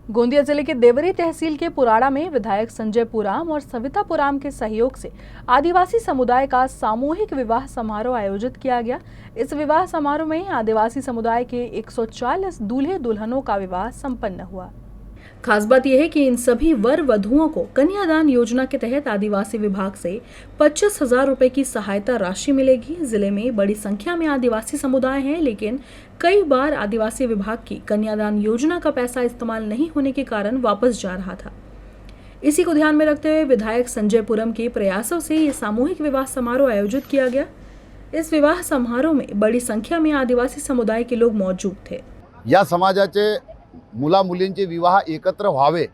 गोंदिया जिले के देवरी तहसील के पुराड़ा में विधायक संजय पुराम और सविता पुराम के सहयोग से आदिवासी समुदाय का सामूहिक विवाह समारोह आयोजित किया गया। इस विवाह समारोह में आदिवासी समुदाय के 140 दूल्हे दुल्हनों का विवाह संपन्न हुआ। खास बात यह है कि इन सभी वर वधुओं को कन्यादान योजना के तहत आदिवासी विभाग से 25,000 रुपए की सहायता राशि मिलेगी। जिले में बड़ी संख्या में आदिवासी समुदाय हैं, लेकिन कई बार आदिवासी विभाग की कन्यादान योजना का पैसा इस्तेमाल नहीं होने के कारण वापस जा रहा था। इसी को ध्यान में रखते हुए विधायक संजय पुरम के प्रयासों से ये सामूहिक विवाह समारोह आयोजित किया गया। इस विवाह समारोह में बड़ी संख्या में आदिवासी समुदाय के लोग मौजूद थे। या समाजाचे मुला मुलींचे विवाह एकत्र व्हावे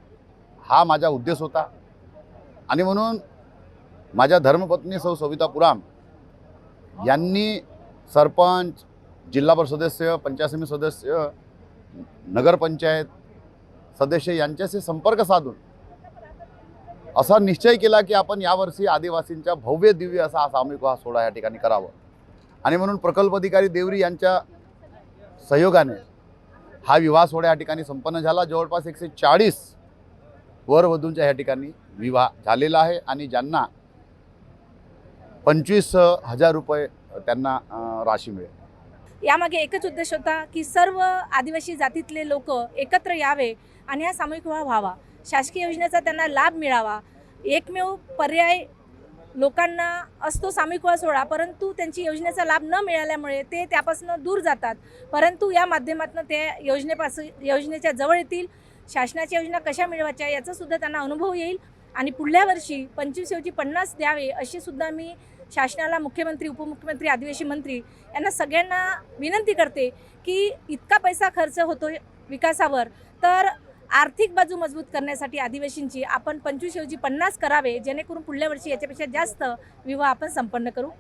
हा माझा उद्देश होता आणि म्हणून माझ्या धर्मपत्नी सौ सविता पुराम यांनी सरपंच, जिल्हा परिषद सदस्य, पंचायत समिती सदस्य, नगरपंचायत सदस्य यांच्याशी संपर्क साधून असा निश्चय केला की आपण यावर्षी आदिवासींच्या भव्य दिव्य असा सामूहिक विवाह सोहळा या ठिकाणी करावा आणि म्हणून प्रकल्प अधिकारी देवरी यांच्या सहयोगाने हा विवाह सोहळा या ठिकाणी संपन्न झाला। जवळपास 140 वर वधूंच्या या ठिकाणी विवाह झालेला आहे आणि ज्यांना 25,000 रुपये त्यांना राशी मिळेल। यामागे एकच उद्देश होता की सर्व आदिवासी जातीतले लोक एकत्र यावे आणि हा सामूहिक विवाह व्हावा, शासकीय योजनेचा त्यांना लाभ मिळावा। एकमेव पर्याय लोकांना असतो सामूहिक विवाह सोहळा, परंतु त्यांची योजनेचा लाभ न मिळाल्यामुळे ते त्यापासून दूर जातात। परंतु या माध्यमातून ते योजनेच्या जवळ येतील, शासनाच्या योजना कशा मिळवायच्या याचा सुद्धा त्यांना अनुभव येईल आणि पुढल्या वर्षी 25 ऐवजी 50 द्यावे अशी सुद्धा मी शासनाला, मुख्यमंत्री, उपमुख्यमंत्री, आदिवासी मंत्री यांना सगळ्यांना विनंती करते की इतका पैसा खर्च होतो विकासावर, तर आर्थिक बाजू मजबूत करण्यासाठी आदिवासींची आपण 25 ऐवजी 50 करावे, जेणेकरून पुढल्या वर्षी याच्यापेक्षा जास्त विवाह आपण संपन्न करू।